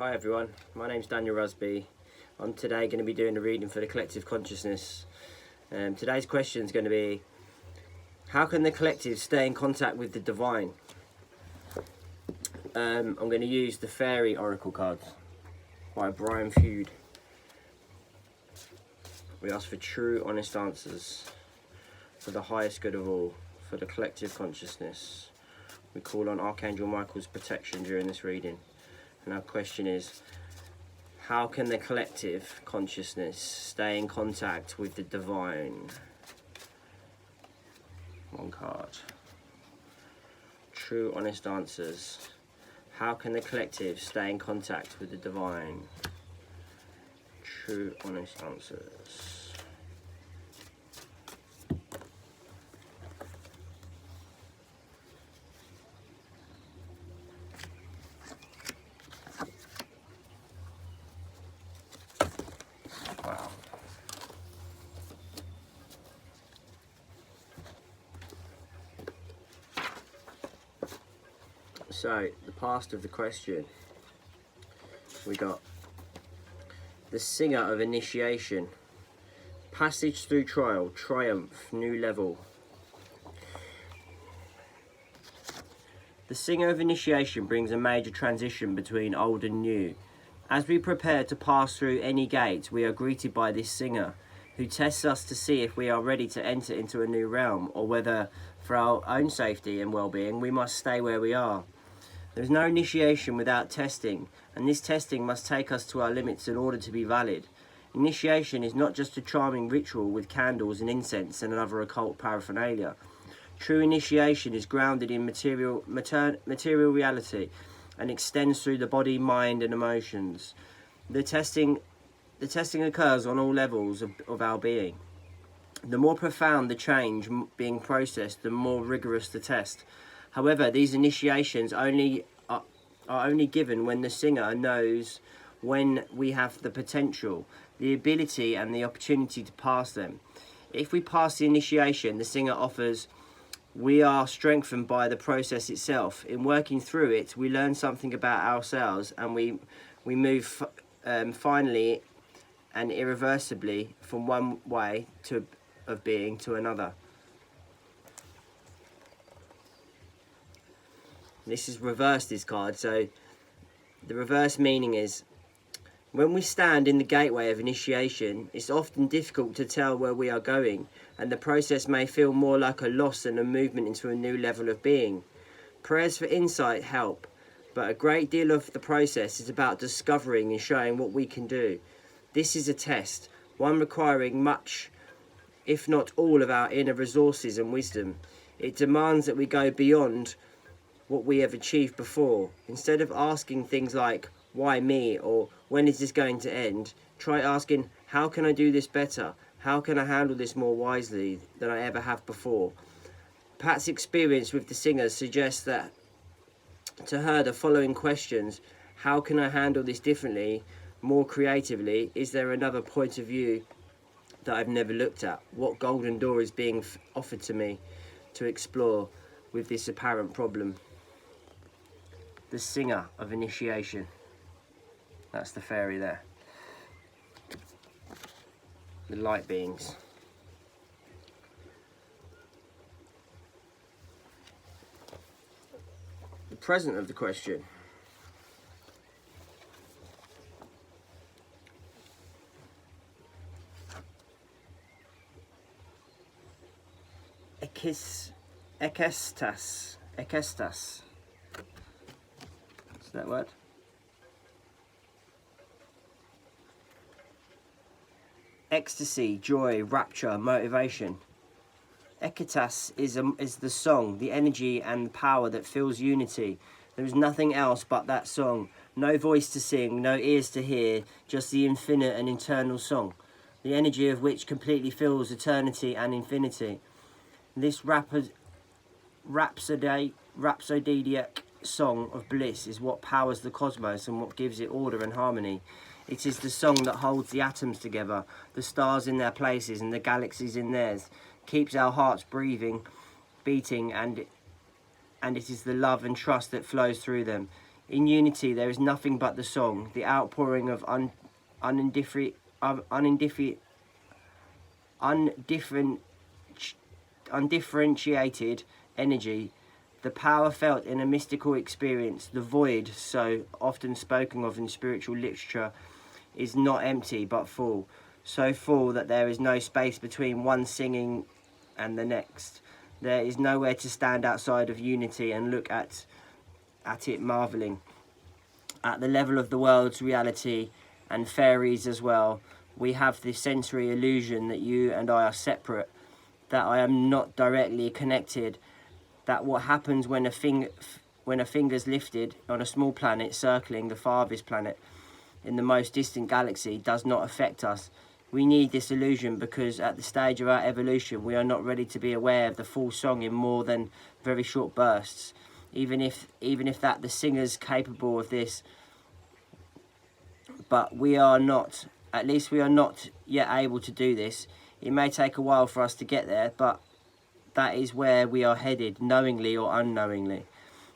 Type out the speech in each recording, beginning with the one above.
Hi everyone, my name's Daniel Rusby. I'm today going to be doing a reading for the collective consciousness. Today's question is going to be, how can the collective stay in contact with the divine? I'm going to use the Fairy Oracle cards by Brian Feud. We ask for true, honest answers for the highest good of all, for the collective consciousness. We call on Archangel Michael's protection during this reading. And our question is, how can the collective consciousness stay in contact with the divine? One card. True, honest answers. How can the collective stay in contact with the divine? True, honest answers. Wow. So, the past of the question, we got the singer of initiation, passage through trial, triumph, new level. The singer of initiation brings a major transition between old and new. As we prepare to pass through any gate, we are greeted by this singer, who tests us to see if we are ready to enter into a new realm, or whether, for our own safety and well-being, we must stay where we are. There is no initiation without testing, and this testing must take us to our limits in order to be valid. Initiation is not just a charming ritual with candles and incense and other occult paraphernalia. True initiation is grounded in material reality, and extends through the body, mind and emotions. The testing occurs on all levels of our being. The more profound the change being processed, the more rigorous the test. However, these initiations are only given when the singer knows when we have the potential, the ability and the opportunity to pass them. If we pass the initiation, the singer offers, we are strengthened by the process itself. In working through it, we learn something about ourselves, and we move finally and irreversibly from one way of being to another. This is reversed, this card. So the reverse meaning is, when we stand in the gateway of initiation, it's often difficult to tell where we are going, and the process may feel more like a loss than a movement into a new level of being. Prayers for insight help, but a great deal of the process is about discovering and showing what we can do. This is a test, one requiring much, if not all, of our inner resources and wisdom. It demands that we go beyond what we have achieved before. Instead of asking things like, why me, or when is this going to end, try asking, how can I do this better? How can I handle this more wisely than I ever have before? Pat's experience with the singer suggests that to her the following questions: how can I handle this differently, more creatively? Is there another point of view that I've never looked at? What golden door is being offered to me to explore with this apparent problem? The singer of initiation. That's the fairy there. The light beings. The present of the question. Ekestas. Is that word? Ecstasy, joy, rapture, motivation. Eketas is the song, the energy and power that fills unity. There is nothing else but that song. No voice to sing, no ears to hear, just the infinite and eternal song, the energy of which completely fills eternity and infinity. This rhapsodic song of bliss is what powers the cosmos and what gives it order and harmony. It is the song that holds the atoms together, the stars in their places and the galaxies in theirs, keeps our hearts beating, and it is the love and trust that flows through them. In unity, there is nothing but the song, the outpouring of undifferentiated energy, the power felt in a mystical experience. The void, so often spoken of in spiritual literature, is not empty but full, so full that there is no space between one singing and the next. There is nowhere to stand outside of unity and look at it marvelling. At the level of the world's reality and fairies as well, we have the sensory illusion that you and I are separate, that I am not directly connected, that what happens when a finger's lifted on a small planet circling the farthest planet in the most distant galaxy does not affect us. We need this illusion because at the stage of our evolution we are not ready to be aware of the full song in more than very short bursts. Even if that the singer's capable of this, but we are not, at least we are not yet able to do this. It may take a while for us to get there, but that is where we are headed, knowingly or unknowingly.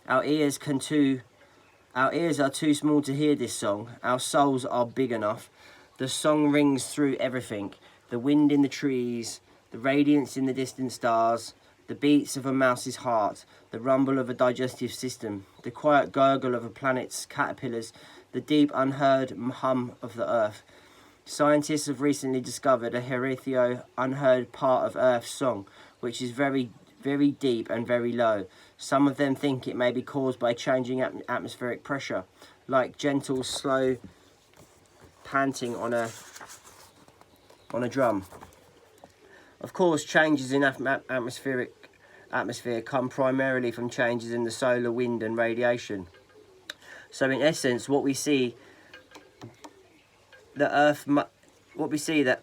Our ears are too small to hear this song. Our souls are big enough. The song rings through everything. The wind in the trees, the radiance in the distant stars, the beats of a mouse's heart, the rumble of a digestive system, the quiet gurgle of a planet's caterpillars, the deep unheard hum of the earth. Scientists have recently discovered a heritio unheard part of Earth's song, which is very, very deep and very low. Some of them think it may be caused by changing atmospheric pressure, like gentle, slow panting on a drum. Of course, changes in atmosphere come primarily from changes in the solar wind and radiation. So in essence, what we see that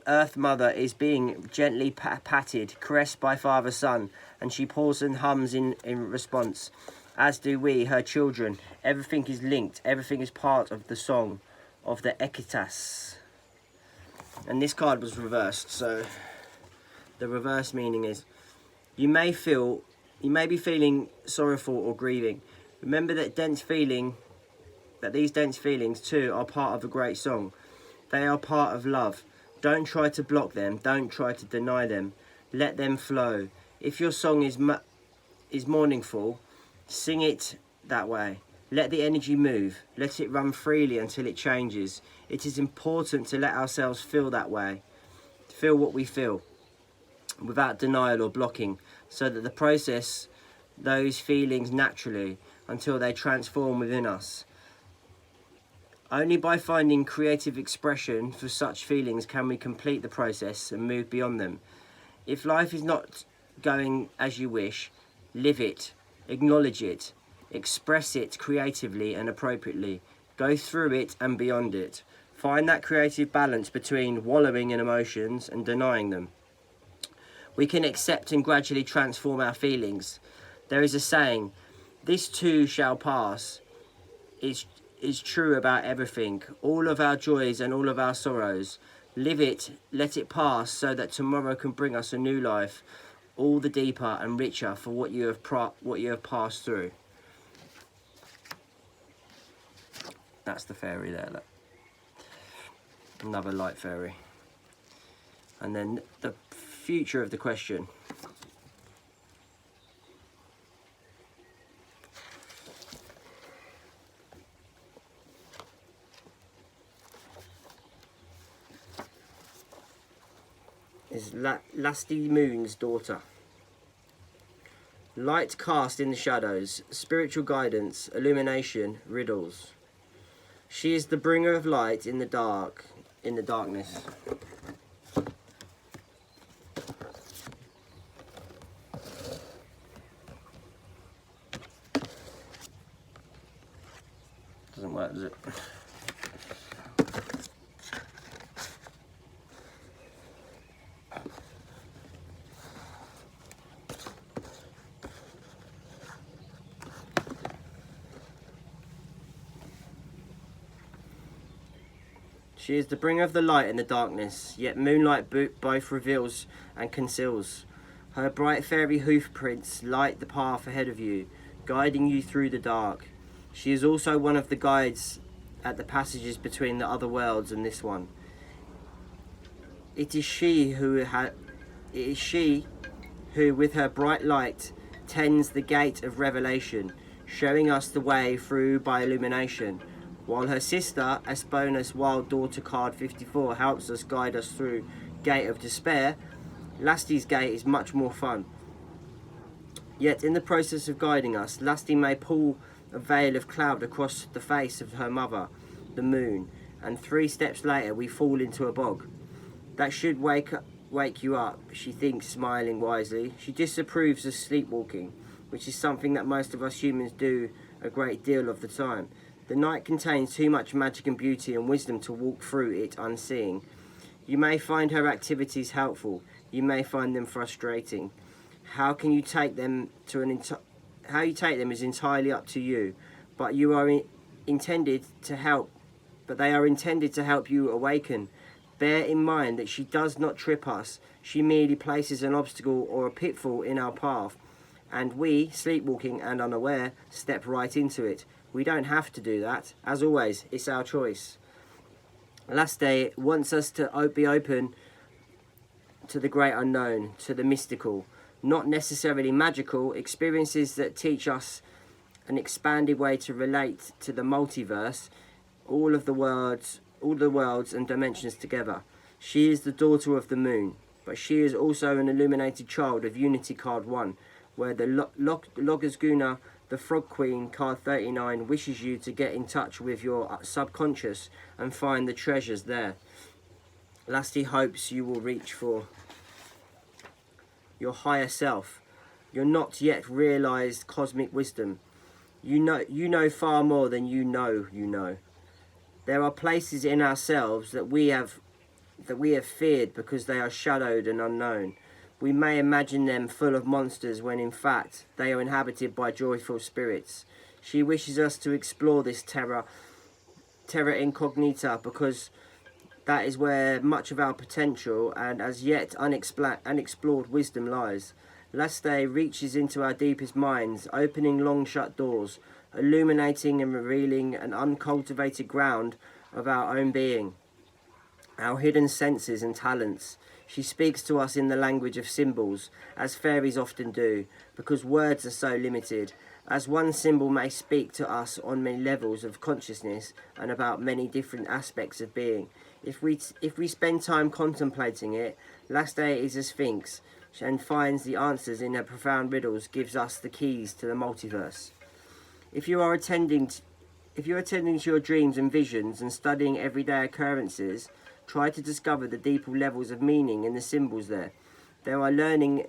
Earth Mother is being gently patted, caressed by Father Sun, and she paws and hums in response, as do we, her children. Everything is linked, everything is part of the song of the Equitas. And this card was reversed, so the reverse meaning is, you may be feeling sorrowful or grieving. Remember that these dense feelings too are part of a great song. They are part of love. Don't try to block them. Don't try to deny them. Let them flow. If your song is mournful, sing it that way. Let the energy move. Let it run freely until it changes. It is important to let ourselves feel that way. Feel what we feel, without denial or blocking, so that the process those feelings naturally until they transform within us. Only by finding creative expression for such feelings can we complete the process and move beyond them. If life is not going as you wish, live it, acknowledge it, express it creatively and appropriately. Go through it and beyond it. Find that creative balance between wallowing in emotions and denying them. We can accept and gradually transform our feelings. There is a saying, this too shall pass. Is true about everything, all of our joys and all of our sorrows. Live it, let it pass, so that tomorrow can bring us a new life, all the deeper and richer for what you have passed through. That's the fairy there, look. Another light fairy. And then the future of the question. Is Lusty Moon's daughter. Light cast in the shadows, spiritual guidance, illumination, riddles. She is the bringer of light in the darkness. Doesn't work, does it? She is the bringer of the light in the darkness, yet moonlight both reveals and conceals. Her bright fairy hoof prints light the path ahead of you, guiding you through the dark. She is also one of the guides at the passages between the other worlds and this one. It is she who with her bright light tends the gate of revelation, showing us the way through by illumination, while her sister, Espona's Wild Daughter card 54, helps us guide us through Gate of Despair. Lasti's gate is much more fun. Yet in the process of guiding us, Lasti may pull a veil of cloud across the face of her mother, the moon, and 3 steps later we fall into a bog. That should wake you up, she thinks, smiling wisely. She disapproves of sleepwalking, which is something that most of us humans do a great deal of the time. The night contains too much magic and beauty and wisdom to walk through it unseeing. You may find her activities helpful, you may find them frustrating. How you take them is entirely up to you, but they are intended to help you awaken. Bear in mind that she does not trip us, she merely places an obstacle or a pitfall in our path, and we, sleepwalking and unaware, step right into it. We don't have to do that. As always, it's our choice. Lasti wants us to be open to the great unknown, to the mystical, not necessarily magical, experiences that teach us an expanded way to relate to the multiverse, all the worlds and dimensions together. She is the daughter of the moon, but she is also an illuminated child of Unity card 1, where the Logosguna, the Frog Queen card 39, wishes you to get in touch with your subconscious and find the treasures there. Lasti hopes you will reach for your higher self, your not yet realized cosmic wisdom. You know far more than you know. There are places in ourselves that we have feared because they are shadowed and unknown. We may imagine them full of monsters when in fact they are inhabited by joyful spirits. She wishes us to explore this terra incognita, because that is where much of our potential and as yet unexplored wisdom lies. Lasti reaches into our deepest minds, opening long shut doors, illuminating and revealing an uncultivated ground of our own being, our hidden senses and talents. She speaks to us in the language of symbols, as fairies often do, because words are so limited. As one symbol may speak to us on many levels of consciousness and about many different aspects of being. If we spend time contemplating it, Lasti is a sphinx and finds the answers in her profound riddles, gives us the keys to the multiverse. If you're attending to your dreams and visions and studying everyday occurrences, try to discover the deeper levels of meaning in the symbols there. You are learning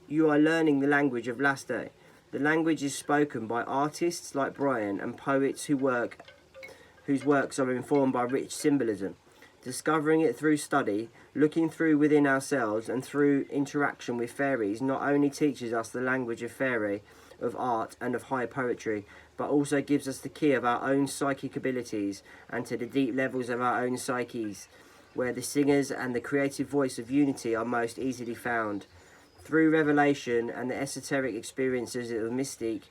the language of Lasti. The language is spoken by artists like Brian and poets whose works are informed by rich symbolism. Discovering it through study, looking through within ourselves and through interaction with fairies not only teaches us the language of fairy, of art and of high poetry, but also gives us the key of our own psychic abilities and to the deep levels of our own psyches, where the singers and the creative voice of Unity are most easily found. Through revelation and the esoteric experiences of Mystique,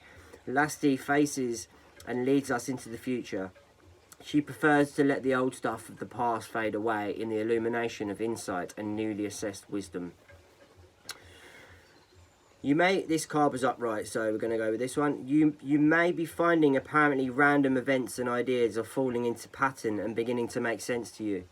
Lasti faces and leads us into the future. She prefers to let the old stuff of the past fade away in the illumination of insight and newly assessed wisdom. This card was upright, so we're going to go with this one. You may be finding apparently random events and ideas are falling into pattern and beginning to make sense to you.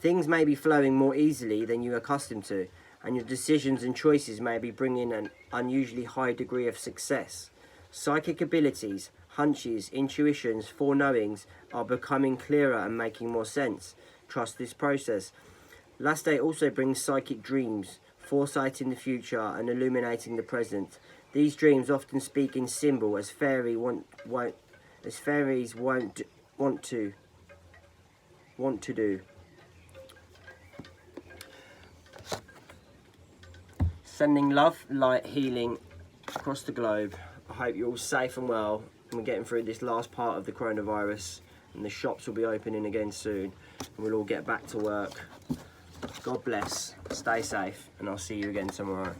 Things may be flowing more easily than you are accustomed to, and your decisions and choices may be bringing an unusually high degree of success. Psychic abilities, hunches, intuitions, foreknowings are becoming clearer and making more sense. Trust this process. Lasti also brings psychic dreams, foresight in the future and illuminating the present. These dreams often speak in symbol as fairies won't want to do. Sending love, light, healing across the globe. I hope you're all safe and well. We're getting through this last part of the coronavirus, and the shops will be opening again soon, and we'll all get back to work. God bless, stay safe, and I'll see you again tomorrow.